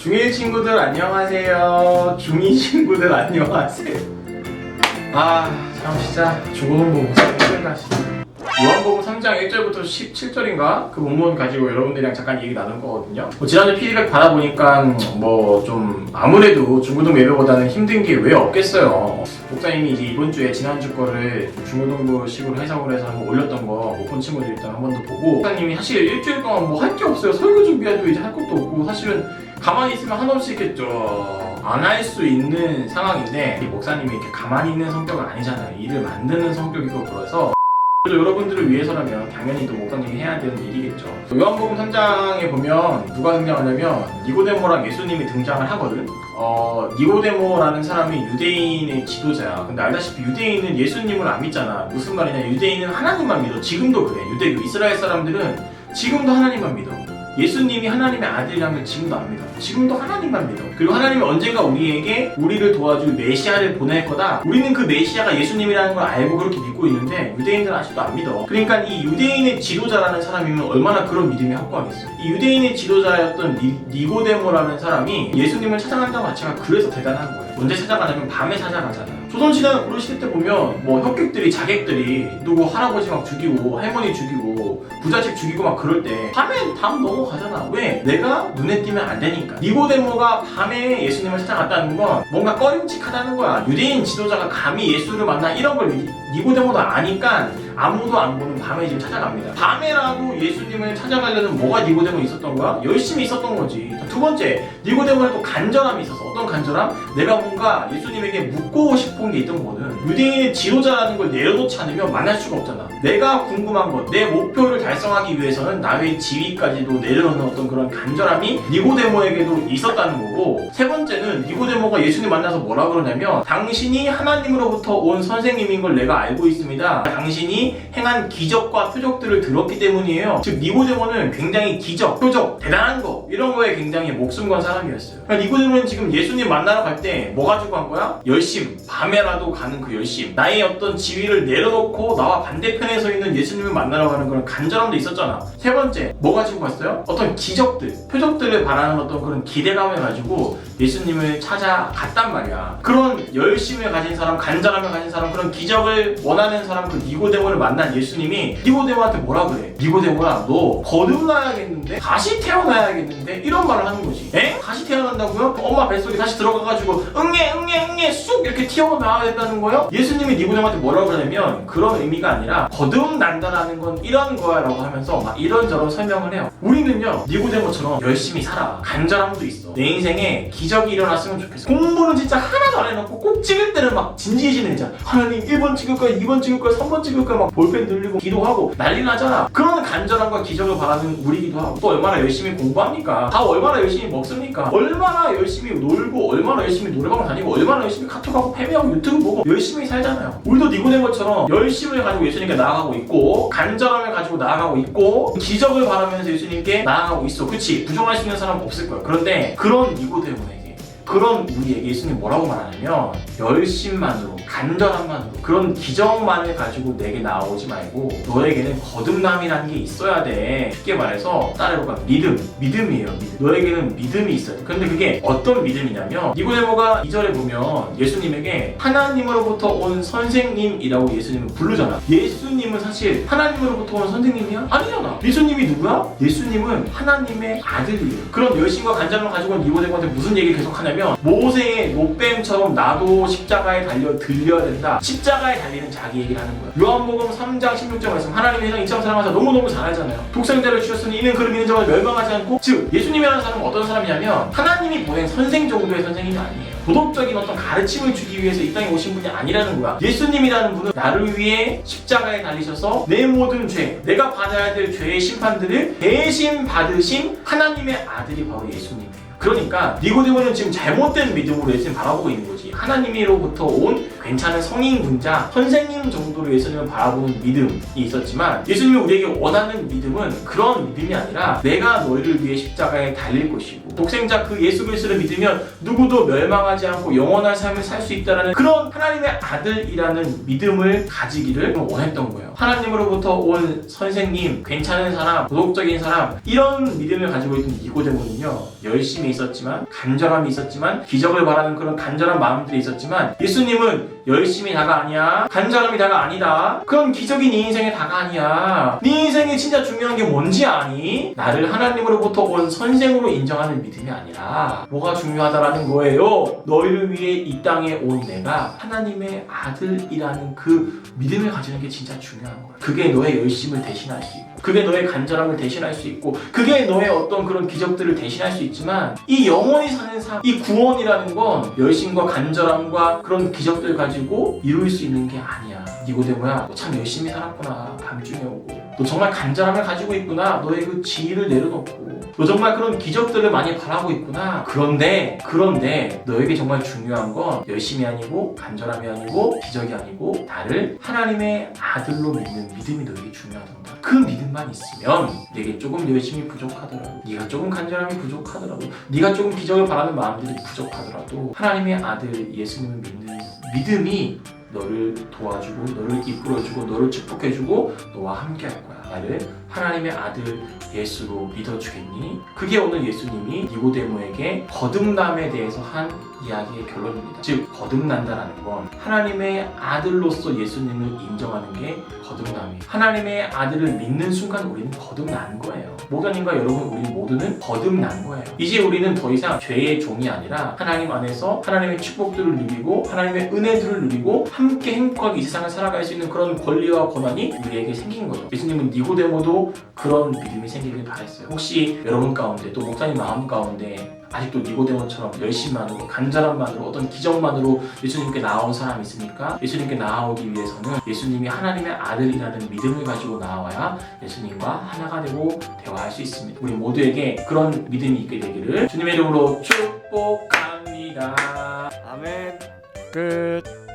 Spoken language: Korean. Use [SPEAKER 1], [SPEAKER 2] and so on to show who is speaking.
[SPEAKER 1] 중1 친구들 안녕하세요. 중2 친구들 안녕하세요. 참 진짜 중고등부 목사님 힘들다 진짜. 요한복음 3장 1절부터 17절인가? 그 본문 가지고 여러분들이랑 잠깐 얘기 나눌 거거든요. 지난주 피드백 받아보니까 좀 아무래도 중고등부 예배보다는 힘든 게 왜 없겠어요. 목사님이 이제 이번 주에 지난주 거를 중고등부식으로 해석을 해서 한번 올렸던 거 못 본 친구들 일단 한 번 더 보고, 목사님이 사실 일주일 동안 뭐 할 게 없어요. 설교 준비해도 이제 할 것도 없고 사실은 가만히 있으면 한없이 있겠죠. 안 할 수 있는 상황인데, 이 목사님이 이렇게 가만히 있는 성격은 아니잖아요. 일을 만드는 성격이고, 그래서 여러분들을 위해서라면 당연히 또 목사님이 해야 되는 일이겠죠. 요한복음 3장에 보면 누가 등장하냐면 니고데모랑 예수님이 등장을 하거든. 니고데모라는 사람이 유대인의 지도자야. 근데 알다시피 유대인은 예수님을 안 믿잖아. 무슨 말이냐, 유대인은 하나님만 믿어. 지금도 그래. 유대교 이스라엘 사람들은 지금도 하나님만 믿어. 예수님이 하나님의 아들이라면 지금도 안 믿어. 지금도 하나님만 믿어. 그리고 하나님이 언젠가 우리에게 우리를 도와줄 메시아를 보낼 거다. 우리는 그 메시아가 예수님이라는 걸 알고 그렇게 믿고 있는데 유대인들은 아직도 안 믿어. 그러니까 이 유대인의 지도자라는 사람이면 얼마나 그런 믿음이 확고하겠어. 이 유대인의 지도자였던 니고데모라는 사람이 예수님을 찾아간다는 자체가 그래서 대단한 거예요. 언제 찾아가냐면 밤에 찾아가잖아요. 조선시대나 고려시대 때 보면 혁객들이, 자객들이 누구 할아버지 막 죽이고 할머니 죽이고 부잣집 죽이고 막 그럴 때 밤에 밤 넘어가잖아. 왜? 내가 눈에 띄면 안 되니까. 니고데모가 밤에 예수님을 찾아갔다는 건 뭔가 꺼림칙하다는 거야. 유대인 지도자가 감히 예수를 만나 이런 걸 니고데모도 아니까 아무도 안 보는 밤에 지금 찾아갑니다. 밤에라도 예수님을 찾아가려는 뭐가 니고데모에 있었던 거야? 열심히 있었던 거지. 두 번째, 니고데모는 또 간절함이 있었어. 어떤 간절함? 내가 뭔가 예수님에게 묻고 싶은 게 있던 거거든. 유대인의 지도자라는 걸 내려놓지 않으면 만날 수가 없잖아. 내가 궁금한 것, 내 목표를 달성하기 위해서는 나의 지위까지도 내려놓는 어떤 그런 간절함이 니고데모에게도 있었다는 거고, 세 번째는 니고데모가 예수님 만나서 뭐라 그러냐면 당신이 하나님으로부터 온 선생님인 걸 내가 알고 있습니다. 당신이 행한 기적과 표적들을 들었기 때문이에요. 즉 니고데모는 굉장히 기적, 표적, 대단한 거 이런 거에 굉장히 목숨 건 사람이었어요. 그러니까 니고데모는 지금 예수님 만나러 갈 때 뭐 가지고 간 거야? 열심, 밤에라도 가는 그 열심, 나의 어떤 지위를 내려놓고 나와 반대편에 서 있는 예수님을 만나러 가는 그런 간절함도 있었잖아. 세 번째, 뭐 가지고 갔어요? 어떤 기적들, 표적들을 바라는 어떤 그런 기대감을 가지고 예수님을 찾아갔단 말이야. 그런 열심을 가진 사람, 간절함을 가진 사람, 그런 기적을 원하는 사람, 그 니고데모를 만난 예수님이 니고데모한테 뭐라 그래? 니고데모야, 너 거듭나야겠는데? 다시 태어나야겠는데? 이런 말을 하는 거지. 에? 다시 태어난다고요? 엄마 뱃속에 다시 들어가가지고 응애 쑥 이렇게 튀어나와야 된다는 거예요? 예수님이 니고데모한테 뭐라고 그러냐면 그런 의미가 아니라 거듭난다라는 건 이런 거야 라고 하면서 막 이런저런 설명을 해요. 우리는요, 니고데모처럼 열심히 살아. 간절함도 있어. 내 인생에 기적이 일어났으면 좋겠어. 공부는 진짜 하나도 안 해놓고 꼭 찍을 때는 막 진지해지는 이자 하나님 1번 찍을 거야, 2번 찍을 거야, 3번 찍을 거야, 막 볼펜 늘리고 기도하고 난리 나잖아. 그런 간절함과 기적을 바라는 우리기도 하고, 또 얼마나 열심히 공부합니까? 다 얼마나 열심히 먹습니까? 얼마나 열심히 놀고, 얼마나 열심히 노래방 다니고, 얼마나 열심히 카톡하고 패배하고 유튜브 보고 열심히 살잖아요. 우리도 니고데모처럼 열심을 가지고 예수님께 나아가고 있고, 간절함을 가지고 나아가고 있고, 기적을 바라면서 예수님께 나아가고 있어. 그치? 부정할 수 있는 사람은 없을 거야. 그런데 그런 니고데모에게, 그런 우리에게 예수님 뭐라고 말하냐면 열심만으로, 간절함만으로, 그런 기적만을 가지고 내게 나오지 말고 너에게는 거듭남이라는 게 있어야 돼. 쉽게 말해서 따라해볼까? 믿음이에요. 믿음. 너에게는 믿음이 있어야 돼. 근데 그게 어떤 믿음이냐면 니고데모가 2절에 보면 예수님에게 하나님으로부터 온 선생님이라고 예수님을 부르잖아. 예수님은 사실 하나님으로부터 온 선생님이야? 아니잖아. 예수님이 누구야? 예수님은 하나님의 아들이에요. 그런 열심과 간절함을 가지고 니고데모한테 무슨 얘기를 계속하냐면 모세의 노뱀처럼 나도 십자가에 들려야 된다. 십자가에 달리는 자기 얘기를 하는 거야. 요한복음 3장 16절 말씀, 하나님이 세상 이처럼 사랑하사 너무너무 잘 알잖아요. 독생자를 주셨으니 이는 그를 믿는 자가 멸망하지 않고, 즉 예수님이라는 사람은 어떤 사람이냐면 하나님이 보낸 선생 정도의 선생님이 아니에요. 도덕적인 어떤 가르침을 주기 위해서 이 땅에 오신 분이 아니라는 거야. 예수님이라는 분은 나를 위해 십자가에 달리셔서 내 모든 죄, 내가 받아야 될 죄의 심판들을 대신 받으신 하나님의 아들이 바로 예수님이에요. 그러니까 니고데모는 지금 잘못된 믿음으로 예수님 바라보고 있는 거지. 하나님으로부터 온 괜찮은 성인 군자, 선생님 정도로 예수님을 바라보는 믿음이 있었지만, 예수님이 우리에게 원하는 믿음은 그런 믿음이 아니라 내가 너희를 위해 십자가에 달릴 것이고, 독생자 그 예수 그리스도를 믿으면 누구도 멸망하지 멸망하지 않고 영원한 삶을 살 수 있다는 그런 하나님의 아들이라는 믿음을 가지기를 원했던 거예요. 하나님으로부터 온 선생님, 괜찮은 사람, 도덕적인 사람, 이런 믿음을 가지고 있던 니고데모는요, 열심히 있었지만, 간절함이 있었지만, 기적을 바라는 그런 간절한 마음들이 있었지만, 예수님은 열심히 다가 아니야, 간절함이 다가 아니다, 그런 기적이 네 인생의 다가 아니야, 네 인생에 진짜 중요한 게 뭔지 아니? 나를 하나님으로부터 온 선생으로 인정하는 믿음이 아니라 뭐가 중요하다라는 거예요. 너희를 위해 이 땅에 온 내가 하나님의 아들이라는 그 믿음을 가지는 게 진짜 중요한 거야. 그게 너의 열심을 대신할 수 있고, 그게 너의 간절함을 대신할 수 있고, 그게 너의 어떤 그런 기적들을 대신할 수 있지만, 이 영원히 사는 삶, 이 구원이라는 건 열심과 간절함과 그런 기적들 가지고 이룰 수 있는 게 아니야. 니고데모야, 너 참 열심히 살았구나. 밤중에 오고, 너 정말 간절함을 가지고 있구나. 너의 그 지위를 내려놓고, 너 정말 그런 기적들을 많이 바라고 있구나. 그런데 너에게 정말 중요한 건 열심이 아니고 간절함이 아니고 기적이 아니고 나를 하나님의 아들로 믿는 믿음이 너에게 중요하단다. 그 믿음만 있으면 내게 조금 열심이 부족하더라도, 네가 조금 간절함이 부족하더라도, 네가 조금 기적을 바라는 마음들이 부족하더라도 하나님의 아들 예수님을 믿는 믿음이 너를 도와주고, 너를 이끌어주고, 너를 축복해주고, 너와 함께 할 거야. 나를 하나님의 아들 예수로 믿어주겠니? 그게 오늘 예수님이 니고데모에게 거듭남에 대해서 한 이야기의 결론입니다. 즉, 거듭난다라는 건 하나님의 아들로서 예수님을 인정하는 게 거듭남이에요. 하나님의 아들을 믿는 순간 우리는 거듭난 거예요. 목사님과 여러분, 우리 모두는 거듭난 거예요. 이제 우리는 더 이상 죄의 종이 아니라 하나님 안에서 하나님의 축복들을 누리고 하나님의 은혜들을 누리고 함께 행복하게 이 세상을 살아갈 수 있는 그런 권리와 권한이 우리에게 생긴 거죠. 예수님은 니고데모도 그런 믿음이 생기길 바랬어요. 혹시 여러분 가운데, 또 목사님 마음 가운데 아직도 니고데모처럼 열심만으로, 간절함만으로, 어떤 기적만으로 예수님께 나아온 사람이 있습니까? 예수님께 나아오기 위해서는 예수님이 하나님의 아들이라는 믿음을 가지고 나와야 예수님과 하나가 되고 대화할 수 있습니다. 우리 모두에게 그런 믿음이 있게 되기를 주님의 이름으로 축복합니다.
[SPEAKER 2] 아멘. 끝.